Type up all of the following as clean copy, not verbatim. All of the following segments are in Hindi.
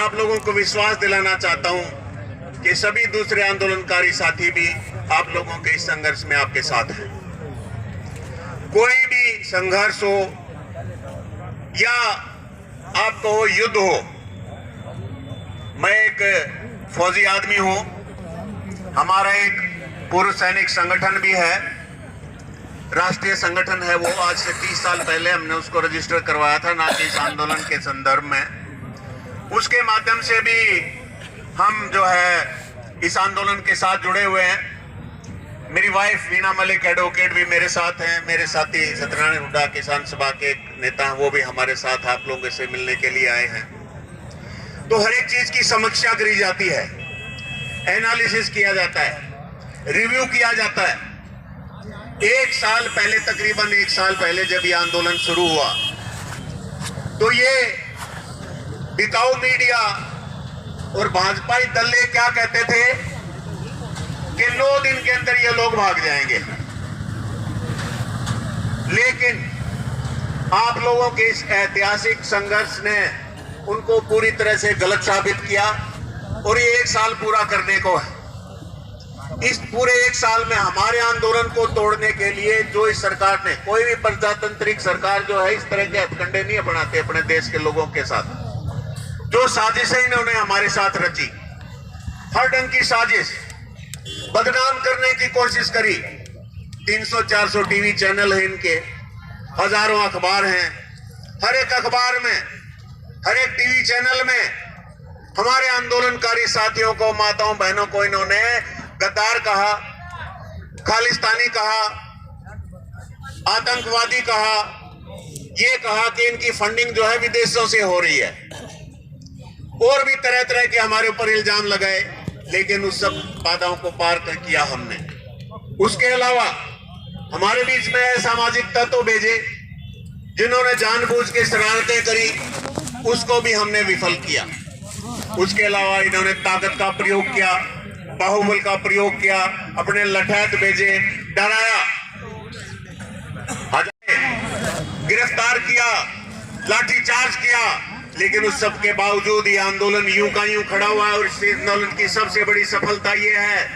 आप लोगों को विश्वास दिलाना चाहता हूं कि सभी दूसरे आंदोलनकारी साथी भी आप लोगों के इस संघर्ष में आपके साथ हैं। कोई भी संघर्ष हो या आपको युद्ध हो, मैं एक फौजी आदमी हूं, हमारा एक पूर्व सैनिक संगठन भी है, राष्ट्रीय संगठन है वो। आज से 30 साल पहले हमने उसको रजिस्टर करवाया था, ना कि इस आंदोलन के संदर्भ में। उसके माध्यम से भी हम जो है इस आंदोलन के साथ जुड़े हुए हैं। मेरी वाइफ वीणा मलिक एडवोकेट भी मेरे साथ हैं, मेरे साथी सत्यनारायण हुड्डा किसान सभा के नेता हैं, वो भी हमारे साथ आप लोगों से मिलने के लिए आए हैं। तो हर एक चीज की समीक्षा करी जाती है, एनालिसिस किया जाता है, रिव्यू किया जाता है। एक साल पहले, तकरीबन एक साल पहले जब ये आंदोलन शुरू हुआ तो ये बिकाऊ मीडिया और भाजपाई दल क्या कहते थे कि 9 दिन के अंदर ये लोग भाग जाएंगे। लेकिन आप लोगों के इस ऐतिहासिक संघर्ष ने उनको पूरी तरह से गलत साबित किया और ये 1 साल पूरा करने को है। इस पूरे 1 साल में हमारे आंदोलन को तोड़ने के लिए जो इस सरकार ने, कोई भी प्रजातांत्रिक सरकार जो है इस तरह के हथकंडे नहीं अपनाते अपने देश के लोगों के साथ। जो साजिशें इन्होंने हमारे साथ रची, हर ढंग की साजिश, बदनाम करने की कोशिश करी। 300-400 टीवी चैनल है इनके, हजारों अखबार हैं। हर एक अखबार में, हर एक टीवी चैनल में हमारे आंदोलनकारी साथियों को, माताओं बहनों को इन्होंने गद्दार कहा, खालिस्तानी कहा, आतंकवादी कहा, ये कहा कि इनकी फंडिंग जो है विदेशों से हो रही है, और भी तरह तरह के हमारे ऊपर इल्जाम लगाए। लेकिन उस सब बाधाओं को पार कर किया हमने। उसके अलावा हमारे बीच में सामाजिक तत्व भेजे जिन्होंने जानबूझ के शरारतें करी, उसको भी हमने विफल किया। उसके अलावा इन्होंने ताकत का प्रयोग किया, बाहुबल का प्रयोग किया, अपने लठैत भेजे, डराया, गिरफ्तार किया, लाठीचार्ज किया। लेकिन उस सब के बावजूद ये आंदोलन यूं का यूं खड़ा हुआ। और इस आंदोलन की सबसे बड़ी सफलता ये है,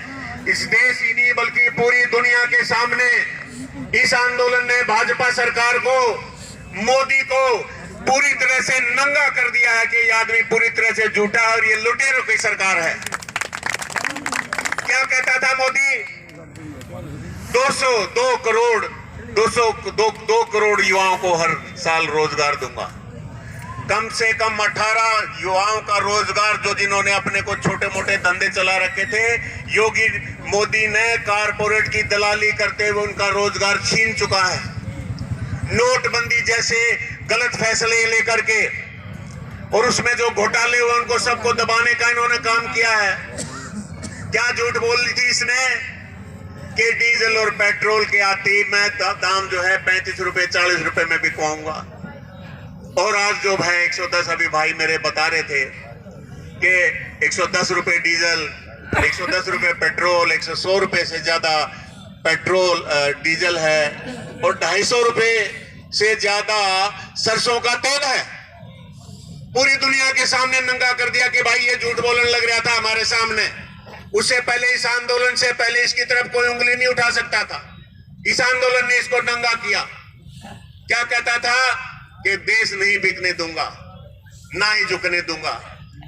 इस देश ही नहीं बल्कि पूरी दुनिया के सामने इस आंदोलन ने भाजपा सरकार को, मोदी को पूरी तरह से नंगा कर दिया है कि ये आदमी पूरी तरह से झूठा है और ये लुटेरों की सरकार है। क्या कहता था मोदी? 2 करोड़ युवाओं को हर साल रोजगार दूंगा। कम से कम 18 युवाओं का रोजगार, जो जिन्होंने अपने को छोटे मोटे धंधे चला रखे थे, योगी मोदी ने कारपोरेट की दलाली करते हुए उनका रोजगार छीन चुका है। नोटबंदी जैसे गलत फैसले लेकर के और उसमें जो घोटाले हुए उनको सबको दबाने का इन्होंने काम किया है। क्या झूठ बोली थी इसने कि डीजल और पेट्रोल के आती मैं दाम जो है 35 रुपए 40 रुपए में बिकवाऊंगा। और आज जो है 110, अभी भाई मेरे बता रहे थे कि 110 रुपए डीजल, 110 रुपए पेट्रोल, 100 रुपए से ज्यादा पेट्रोल डीजल है और 250 रुपए से ज्यादा सरसों का तेल है। पूरी दुनिया के सामने नंगा कर दिया कि भाई ये झूठ बोलने लग रहा था हमारे सामने। उससे पहले, इस आंदोलन से पहले इसकी तरफ कोई उंगली नहीं उठा सकता था। इस आंदोलन ने इसको नंगा किया। क्या कहता था कि देश नहीं बिकने दूंगा, ना ही झुकने दूंगा।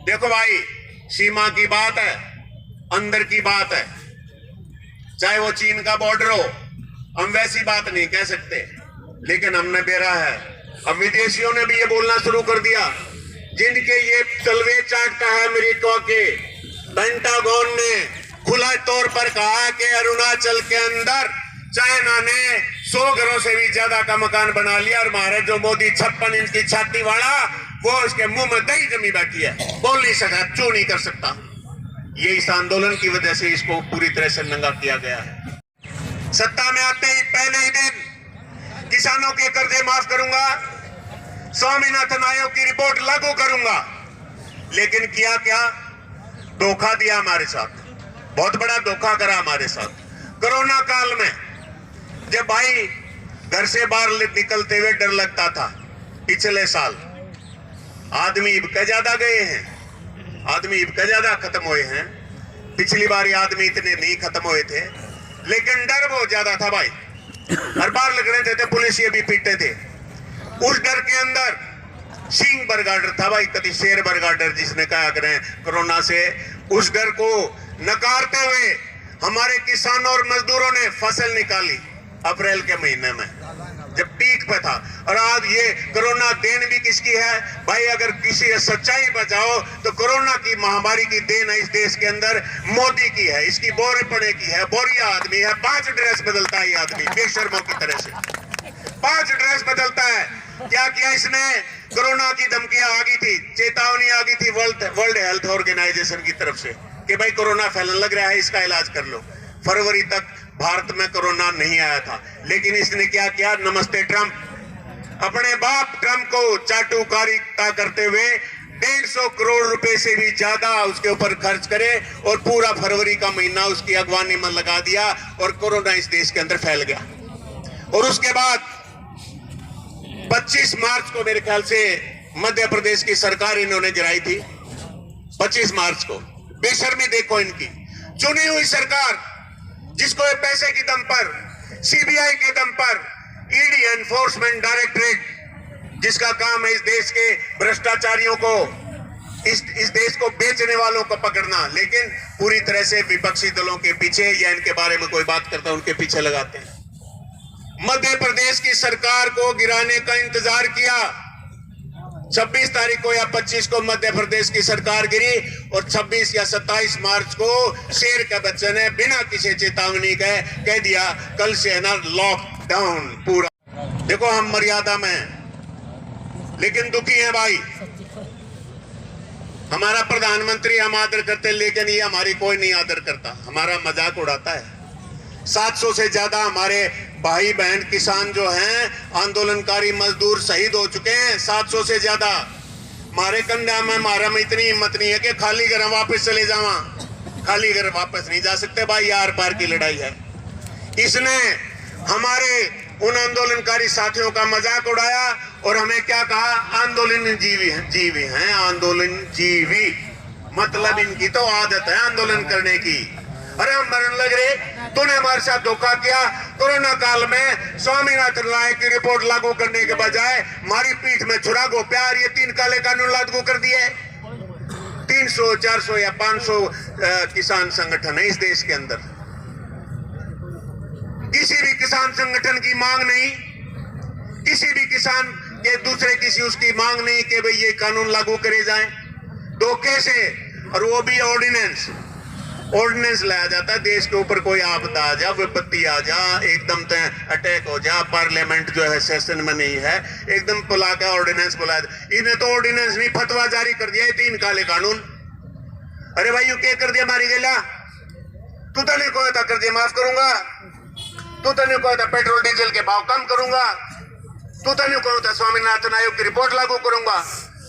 देखो भाई, सीमा की बात है, अंदर की बात है, चाहे वो चीन का बॉर्डर हो, हम वैसी बात नहीं कह सकते। लेकिन हमने बेरा है। अब विदेशियों ने भी ये बोलना शुरू कर दिया, जिनके ये तलवे चाटता है अमेरिका के। पेंटागन ने खुला तौर पर कहा कि अरुणाचल के अंदर चाइना ने 100 घरों से भी ज्यादा का मकान बना लिया और हमारे जो मोदी 56 इंच की छाती वाला, वो उसके मुंह में दही जमी बैठी है, बोल नहीं सकता, चू नहीं कर सकता। ये इस आंदोलन की वजह से इसको पूरी तरह से नंगा किया गया है। सत्ता में आते ही पहले ही दिन किसानों के कर्जे माफ करूंगा, स्वामीनाथन आयोग की रिपोर्ट लागू करूंगा। लेकिन किया क्या? धोखा दिया हमारे साथ, बहुत बड़ा धोखा करा हमारे साथ। कोरोना काल में जब भाई घर से बाहर निकलते हुए डर लगता था, पिछले साल आदमी क्या ज्यादा गए हैं, आदमी इनका ज्यादा खत्म हुए हैं। पिछली बार आदमी इतने नहीं खत्म हुए थे, लेकिन डर बहुत ज्यादा था भाई। हर बार लग रहे थे पुलिस ये भी पीटते थे। उस डर के अंदर सिंह बरगाडर था भाई, कभी शेर बरगाडर जिसने कहा करें कोरोना से। उस डर को नकारते हुए हमारे किसानों और मजदूरों ने फसल निकाली अप्रैल के महीने में जब पीक पे था। और आज ये कोरोना देन भी किसकी है भाई? अगर किसी सच्चाई बचाओ तो कोरोना की महामारी की देन है इस देश के अंदर मोदी की है। इसकी बोरे पड़े की है, बोरिया आदमी है, 5 ड्रेस बदलता है ये आदमी बेशर्मों की तरह से, 5 ड्रेस बदलता है। क्या किया इसने? कोरोना की धमकियां आ गई थी, चेतावनी आ गई थी वर्ल्ड हेल्थ ऑर्गेनाइजेशन की तरफ से कि भाई कोरोना फैलने लग रहा है, इसका इलाज कर लो। फरवरी तक भारत में कोरोना नहीं आया था, लेकिन इसने क्या किया? नमस्ते ट्रंप, अपने बाप ट्रंप को चाटुकारिता करते हुए 150 करोड़ रुपए से भी ज्यादा उसके ऊपर खर्च करे और पूरा फरवरी का महीना उसकी अगवानी में लगा दिया और कोरोना इस देश के अंदर फैल गया। और उसके बाद 25 मार्च को मेरे ख्याल से मध्य प्रदेश की सरकार इन्होंने गिराई थी, 25 मार्च को। बेशर्मी देखो इनकी, चुनी हुई सरकार जिसको पैसे की दम पर, सीबीआई के दम पर, ईडी एनफोर्समेंट डायरेक्टरेट जिसका काम है इस देश के भ्रष्टाचारियों को, इस देश को बेचने वालों को पकड़ना, लेकिन पूरी तरह से विपक्षी दलों के पीछे या इनके बारे में कोई बात करता है उनके पीछे लगाते हैं। मध्य प्रदेश की सरकार को गिराने का इंतजार किया। 26 तारीख को या 25 को मध्य प्रदेश की सरकार गिरी और 26 या 27 मार्च को शेर के बच्चे ने बिना किसी चेतावनी के कह दिया कल से है ना लॉकडाउन पूरा। देखो हम मर्यादा में हैं, लेकिन दुखी हैं भाई। हमारा प्रधानमंत्री हम आदर करते हैं, लेकिन ये हमारी कोई नहीं आदर करता, हमारा मजाक उड़ाता है। 700 से ज्यादा हमारे भाई बहन किसान जो हैं, आंदोलनकारी मजदूर शहीद हो चुके हैं, 700 से ज्यादा। हमारे कंधा में हमारा में इतनी हिम्मत नहीं है कि खाली घर वापस चले जावा, खाली घर वापस नहीं जा सकते भाई, आर पार की लड़ाई है। इसने हमारे उन आंदोलनकारी साथियों का मजाक उड़ाया और हमें क्या कहा? आंदोलन जीवी हैं, आंदोलन जीवी। मतलब इनकी तो आदत है आंदोलन करने की। अरे हम मरने लग रहे, तूने हमारे साथ धोखा किया। कोरोना काल में स्वामीनाथन राय की रिपोर्ट लागू करने के बजाय हमारी पीठ में छुरा गो प्यार ये 3 काले कानून लागू कर दिए। 300, 400 या 500 किसान संगठन है इस देश के अंदर। किसी भी किसान संगठन की मांग नहीं, किसी भी किसान के दूसरे किसी उसकी मांग नहीं कि भाई ये कानून लागू करे जाए। धोखे से, और वो भी ऑर्डिनेंस लाया जाता है। देश के ऊपर कोई आपदा आ जा, विपत्ति आ जा, एकदम अटैक हो जा, पार्लियामेंट जो है सेशन में नहीं है, एकदम बुला के ऑर्डिनेंस बुलाया। इन्हें तो ऑर्डिनेंस नहीं, फतवा जारी कर दिया 3 काले कानून। अरे भाई यू क्या कर दिया मारी गेला? तू तो नहीं कहा था कर दिया माफ करूंगा, तू तो नहीं कहा था पेट्रोल डीजल के भाव कम करूंगा, तू तो नहीं कहा था स्वामीनाथन आयोग की रिपोर्ट लागू करूंगा।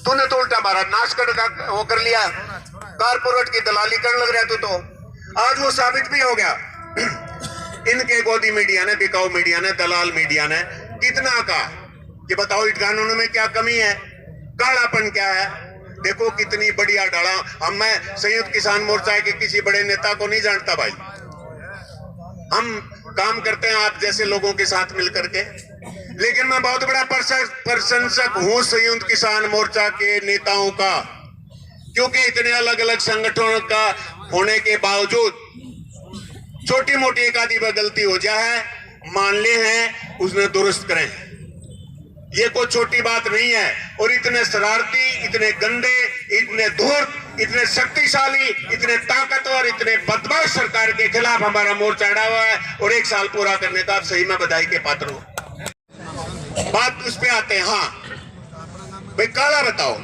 तूने तो उल्टा भारत नाश कर वो कर लिया, कारपोरेट की दलाली करने लग रहा। तू तो आज वो साबित भी हो गया। इनके गोदी मीडिया ने, बिकाऊ मीडिया ने, दलाल मीडिया ने कितना कहा कि बताओ इन कानूनों में क्या कमी है, कालापन क्या है। देखो कितनी बढ़िया डाला। हम मैं संयुक्त किसान मोर्चा के किसी बड़े नेता को नहीं जानता भाई, हम काम करते हैं आप जैसे लोगों के साथ मिलकर के, लेकिन मैं बहुत बड़ा प्रशंसक हूं संयुक्त किसान मोर्चा के नेताओं का, क्योंकि इतने अलग अलग संगठनों का होने के बावजूद छोटी मोटी एक आधी गलती हो जाए, मान ले हैं, उसने दुरुस्त करें। ये कोई छोटी बात नहीं है। और इतने शरारती, इतने गंदे, इतने धूर्त, इतने शक्तिशाली, इतने ताकतवर, इतने बदमाश सरकार के खिलाफ हमारा मोर्चा अड़ा हुआ है और 1 साल पूरा करने का आप सही में बधाई के पात्र हो। बात उस पे आते हैं। हाँ भाई काला बताओ,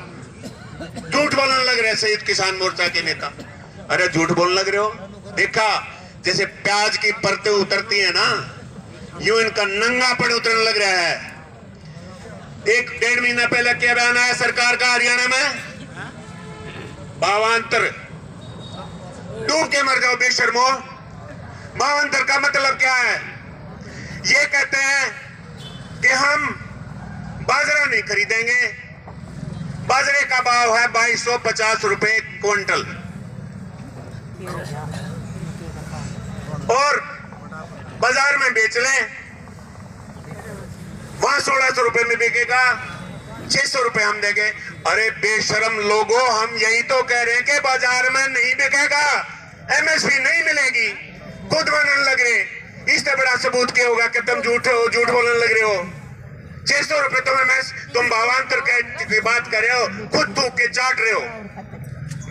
झूठ बोलने लग रहे संयुक्त किसान मोर्चा के नेता। अरे झूठ बोलने लग रहे हो? देखा जैसे प्याज की परतें उतरती है ना, यूं इनका नंगापन उतरने लग रहा है। 1-1.5 महीना पहले क्या बयान आया सरकार का हरियाणा में? भावांतर, डूब के मर जाओ बेशर्मो। भावांतर का मतलब क्या है? ये कहते हैं कि हम बाजरा नहीं खरीदेंगे, बाजरे का भाव है 2250 रुपए क्विंटल और बाजार में बेच लें वहां 1600 रुपए में बिकेगा, 600 रुपए हम देंगे। अरे बेशरम लोगों, हम यही तो कह रहे हैं कि बाजार में नहीं बिकेगा, एमएसपी नहीं मिलेगी, खुद बोलने लग रहे। इससे बड़ा सबूत क्या होगा कि तुम झूठ बोलने लग रहे हो। 600 रुपए तुम भावांतर की बात कर रहे हो, खुद थूक के चाट रहे हो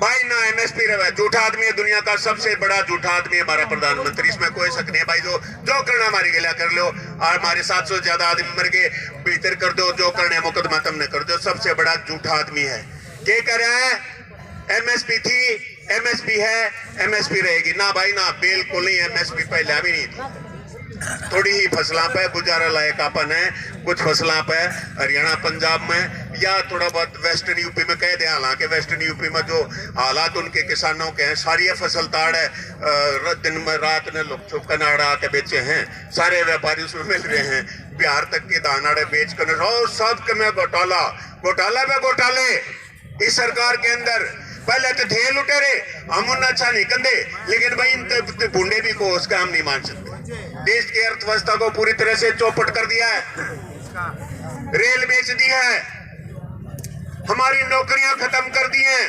भाई। ना एमएसपी रहा, झूठा आदमी है, दुनिया का सबसे बड़ा झूठा आदमी है हमारा प्रधानमंत्री, इसमें कोई शक नहीं है भाई। जो करना हमारी गिला कर लो, और हमारे 700 से ज्यादा आदमी मर के बेहतर कर दो, जो करने मुकदमा तुमने कर दो। सबसे बड़ा झूठा आदमी है। क्या कर रहा है? एमएसपी थी, एमएसपी है, एमएसपी रहेगी ना भाई ना, बिल्कुल नहीं। एमएसपी पहले भी नहीं थी, थोड़ी ही फसलों पे गुजारा लायक अपन है, कुछ फसलों पे हरियाणा पंजाब में या थोड़ा बहुत वेस्टर्न यूपी में कह दे। हालांकि वेस्टर्न यूपी में जो हालात उनके किसानों के हैं, सारी फसल ताड़ है, दिन में रात ने लोग चुप कनाड़ा आके बेचे हैं, सारे व्यापारी उसमें मिल रहे हैं। बिहार तक के दानाड़े बेच कर सब में घोटाला पे घोटाले इस सरकार के अंदर। पहले तो थे लुटेरे, हम उन अच्छा नहीं कंधे, लेकिन भाई इन भूडे भी को उसका हम नहीं मान सकते। देश की अर्थव्यवस्था को पूरी तरह से चौपट कर दिया है, रेल बेच दी है, हमारी नौकरियां खत्म कर दी हैं।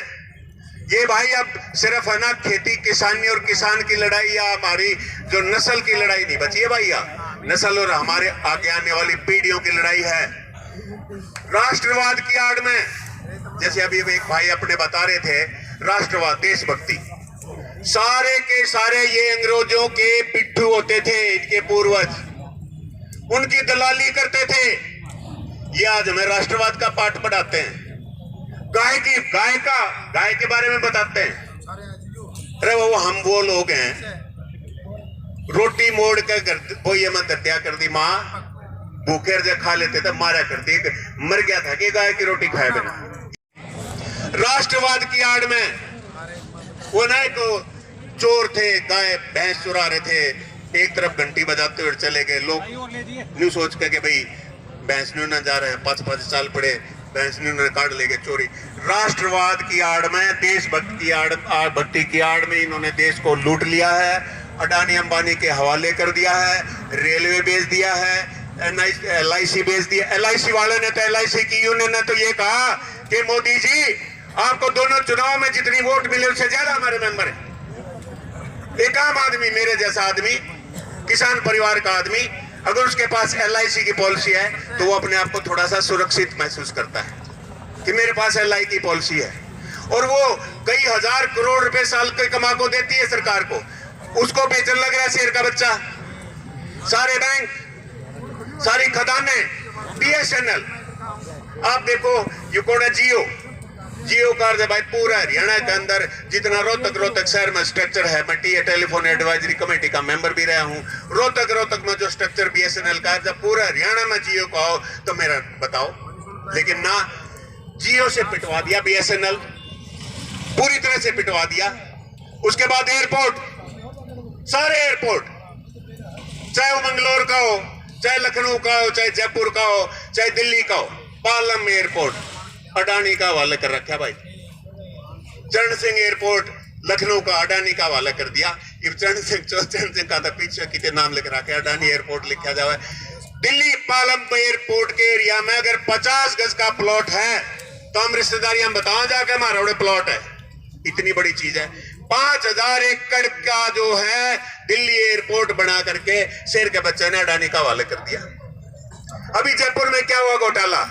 ये भाई अब सिर्फ है ना खेती किसानी और किसान की लड़ाई या हमारी जो नस्ल की लड़ाई नहीं बची है भाई, नस्ल और हमारे आगे आने वाली पीढ़ियों की लड़ाई है। राष्ट्रवाद की आड़ में, जैसे अभी एक भाई अपने बता रहे थे, राष्ट्रवाद, देशभक्ति, सारे के सारे ये अंग्रेजों के पिट्ठू होते थे, इनके पूर्वज, उनकी दलाली करते थे। ये आज हमें राष्ट्रवाद का पाठ पढ़ाते हैं, गाय के बारे में बताते हैं। अरे वो हम वो लोग हैं, रोटी मोड़ के बोइये में हत्या कर दी, माँ भूखे जो खा लेते थे, मारा कर दी, मर गया था कि गाय की रोटी खाए बिना। राष्ट्रवाद की आड़ में वो ना एक चोर थे, गाय भैंस चुरा रहे थे, एक तरफ घंटी बजाते हुए चले गए। लोग न्यू सोच के कि भाई भैंस न्यू ना जा रहे हैं, 5 साल पड़े, भैंस न्यू ने काट ले गए चोरी। राष्ट्रवाद की आड़ में, देशभक्ति की भक्ति की आड़ में इन्होंने देश को लूट लिया है, अडानी अंबानी के हवाले कर दिया है, रेलवे बेच दिया है, LIC बेच दिया। LIC वाले ने तो, LIC की यूनियन ने तो ये कहा कि मोदी जी आपको दोनों चुनाव में जितनी वोट मिले उससे ज्यादा हमारे मेंबर है। एक आम आदमी, मेरे जैसा आदमी, किसान परिवार का आदमी, अगर उसके पास LIC की पॉलिसी है तो वो अपने आप को थोड़ा सा सुरक्षित महसूस करता है कि मेरे पास LIC की पॉलिसी है, और वो कई हजार करोड़ रुपए साल के कमा को देती है सरकार को, उसको बेचने लग रहा है शेर का बच्चा। सारे बैंक, सारी खदानें, BSNL, आप देखो यूकोडा, जियो कार्ड है भाई, पूरा हरियाणा के अंदर जितना रोहतक शहर में स्ट्रक्चर है, मैं टेलीफोन एडवाइजरी कमेटी का मेंबर भी रहा हूँ। रोहतक में जो स्ट्रक्चर BSNL का है, जब पूरा हरियाणा में जियो को आओ तो मेरा बताओ, लेकिन ना, जियो से पिटवा दिया BSNL, पूरी तरह से पिटवा दिया। उसके बाद एयरपोर्ट, सारे एयरपोर्ट, चाहे वो मंगलोर का हो, चाहे लखनऊ का हो, चाहे जयपुर का हो, चाहे दिल्ली का हो, पालम एयरपोर्ट अडानी का हवाला कर रखा भाई। चरण सिंह एयरपोर्ट लखनऊ का अडानी का हवाला कर दिया। चरण सिंह का था पीछे कितने नाम लिख रखे, अडानी एयरपोर्ट लिखा जाए। दिल्ली पालम एयरपोर्ट के एरिया में अगर 50 गज का प्लॉट है तो हम रिश्तेदारी हम बताओ जाके हमारा बड़े प्लॉट है, इतनी बड़ी चीज है। 5000 एकड़ का जो है दिल्ली एयरपोर्ट बना करके शेर के बच्चे ने अडानी का हवाला कर दिया। अभी जयपुर में क्या हुआ घोटाला,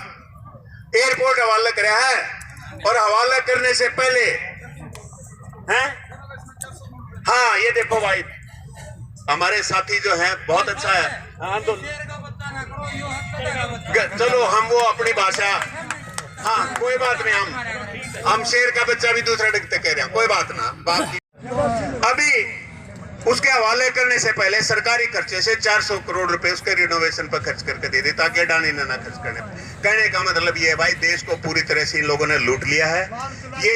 एयरपोर्ट हवाला कराया है, और हवाला करने से पहले हैं, हाँ ये देखो भाई, हमारे साथी जो है बहुत अच्छा है। हाँ तो चलो हम वो अपनी भाषा, हाँ कोई बात नहीं, हम शेर का बच्चा भी दूसरा ढंग कह रहे हैं, कोई बात ना। बात अभी उसके हवाले करने से पहले सरकारी खर्चे से 400 करोड़ रुपए उसके रिनोवेशन पर खर्च करके दे दी, ताकि अडानी ने ना खर्च करने। कहने का मतलब ये है भाई, देश को पूरी तरह से इन लोगों ने लूट लिया है। ये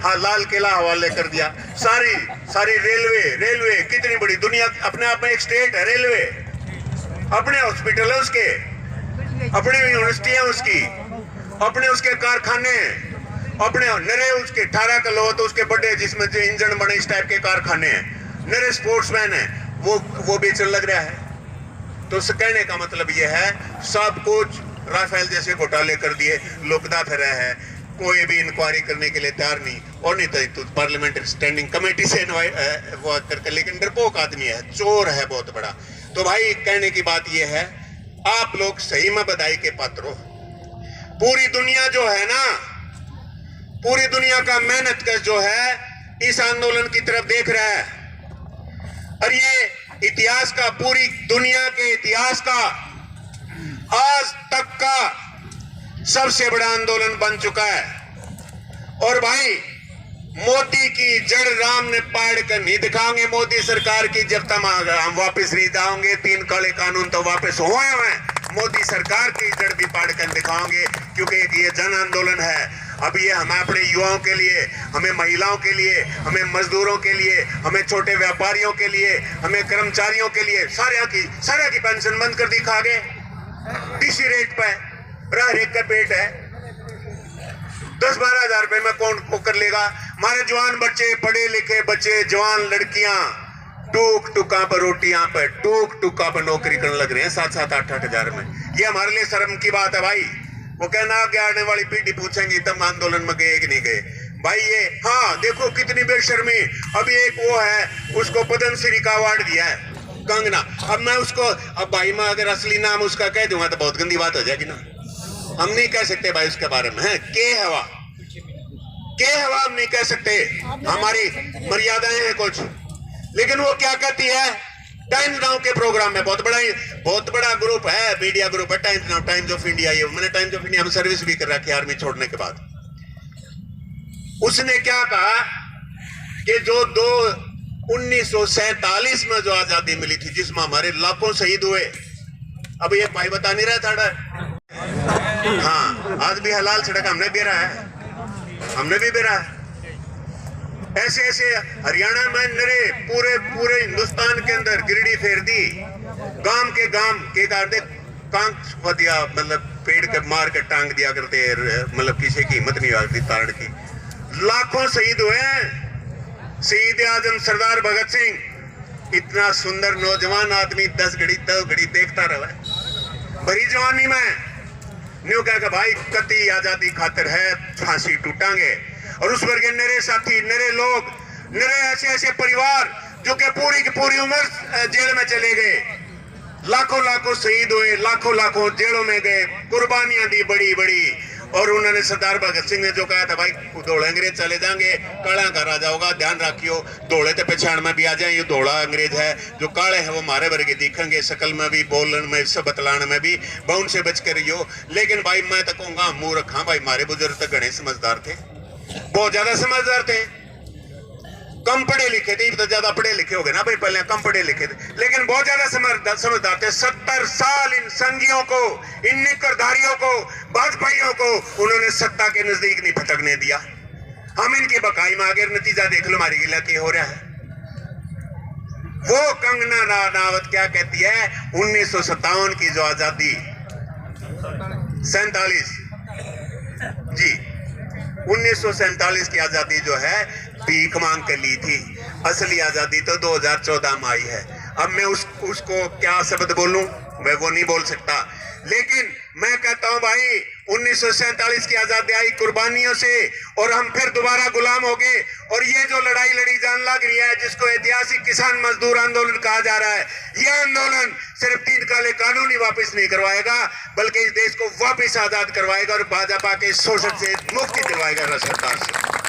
हाँ, लाल किला हवाले कर दिया, सारी रेलवे कितनी बड़ी दुनिया, अपने आप में एक स्टेट है रेलवे, अपने हॉस्पिटल है उसके, अपनी यूनिवर्सिटी है उसकी, अपने उसके कारखाने, अपने नरे उसके 18 का लो तो उसके बड़े जिसमें जो इंजन बने इस टाइप के कारखाने हैं, नरे स्पोर्ट्समैन है, वो बेचने लग रहा है। तो कहने का मतलब ये है सब कुछ राफेल जैसे घोटाले कर दिए, लुकदा फिर है, कोई भी इंक्वायरी करने के लिए तैयार नहीं। और नहीं तो पार्लियामेंट्री स्टैंडिंग कमेटी से वो करके, लेकिन डरपोक आदमी है, चोर है बहुत बड़ा। तो भाई कहने की बात ये है, आप लोग सही में बधाई के पात्र हो। पूरी दुनिया जो है ना, पूरी दुनिया का मेहनत कश जो है इस आंदोलन की तरफ देख रहा है। और ये इतिहास का, पूरी दुनिया के इतिहास का आज तक का सबसे बड़ा आंदोलन बन चुका है। और भाई मोदी की जड़ राम ने पाड़ कर नहीं दिखाएंगे मोदी सरकार की, जब तक हम वापस नहीं जाओगे। 3 काले कानून तो वापस हुए हैं, मोदी सरकार की जड़ भी पाड़ कर दिखाओगे, क्योंकि ये जन आंदोलन है। अब ये हमें अपने युवाओं के लिए, हमें महिलाओं के लिए, हमें मजदूरों के लिए, हमें छोटे व्यापारियों के लिए, हमें कर्मचारियों के लिए सारा की पेंशन बंद कर दी खा गए, टीसी रेट पे हर एक का पेट है। 10-12 हजार रुपए में कौन को कर लेगा। हमारे जवान बच्चे, पढ़े लिखे बच्चे, जवान लड़कियां टूक टुका पर रोटियां पर, टूक टुका पर नौकरी करने लग रहे हैं 7-7, 8-8 हजार में। ये हमारे लिए शर्म की बात है भाई। वो कहना आगे आने वाली पीढ़ी पूछेंगी तुम आंदोलन में गए कि नहीं गए। भाई ये हाँ देखो कितनी बेशर्मी। अभी एक वो है, उसको पद्मश्री का अवार्ड दिया है, कंगना। अब मैं उसको, अब भाई मैं अगर असली नाम उसका कह दूंगा तो बहुत गंदी बात हो जाएगी ना। हम नहीं कह सकते भाई उसके बारे में, है के हवा हम नहीं कह सकते, हमारी मर्यादाएं हैं कुछ। लेकिन वो क्या कहती है, टाइम्स नाउ के प्रोग्राम में, बहुत बड़ा ग्रुप है, मीडिया ग्रुप है times now, times of India. ये मैंने टाइम्स ऑफ इंडिया में सर्विस भी कर रखी है आर्मी छोड़ने के बाद। उसने क्या कहा कि जो 1947 में जो आजादी मिली थी, जिसमें हमारे लाखों शहीद हुए, अब ये भाई बता नहीं रहा था। हाँ आज भी हलाल सड़क हमने भी रहा है, हमने भी रहा है। ऐसे ऐसे हरियाणा में नरे पूरे हिंदुस्तान के अंदर गिरडी फेर दी, गांव के कांटे कांक दिया, मतलब पेड़ के मार के टांग दिया करते, मतलब किसी की हिम्मत नहीं आती ताड़ की। लाखों शहीद हुए हैं। शहीद आजम सरदार भगत सिंह इतना सुंदर नौजवान आदमी 10 घड़ी देखता रहा भरी जवानी में। न्यू कह भाई कति आजादी खातिर है, फांसी टूटांगे। और उस वर्ग नरे साथी, नरे लोग, नरे ऐसे परिवार जो कि पूरी की पूरी उम्र जेल में चले गए, लाखों शहीद हुए, लाखों जेलों में गए, कुर्बानियां दी बड़ी। और उन्होंने सरदार भगत सिंह ने जो कहा था, भाई धोले अंग्रेज चले जाएंगे, काला का राजा होगा, ध्यान रखियो। धोले तो पहचान में भी आ जाए, ये धोला अंग्रेज है, जो काले है वो मारे वर्गे दिखेंगे, शकल में भी, बोलन में, सब बतलाने में भी, बाउन से बच कर रहियो। लेकिन भाई मैं तो कहूंगा मुंह रखा, भाई हमारे बुजुर्ग तो घने समझदार थे, बहुत ज्यादा समझदार थे, कम पढ़े लिखे थे। तो ज्यादा पढ़े लिखे हो गए ना भाई, पहले कम पढ़े लिखे थे, लेकिन बहुत ज्यादा समझदार थे। 70 साल इन संघियों को, इन निकरधारियों को, भाजपाइयों को उन्होंने सत्ता के नजदीक नहीं फटकने दिया। हम इनकी बकाई में आगे नतीजा देख लो, हमारी गिला क्या हो रहा है। वो कंगना राणावत क्या कहती है, 1957 की जो आजादी, 47 जी 1947 की आजादी जो है भीख मांग कर ली थी। असली आजादी तो 2014 में आई है। अब मैं उसको क्या शब्द बोलूं, मैं वो नहीं बोल सकता। लेकिन मैं कहता हूं भाई 1947 की आजादी आई कुर्बानियों से, और हम फिर दोबारा गुलाम हो गए। और ये जो लड़ाई लड़ी जान लग रही है, जिसको ऐतिहासिक किसान मजदूर आंदोलन कहा जा रहा है, यह आंदोलन सिर्फ 3 काले कानून ही वापस नहीं करवाएगा, बल्कि इस देश को वापस आजाद करवाएगा और भाजपा के शोषण से मुक्ति दिलवाएगा सरकार से।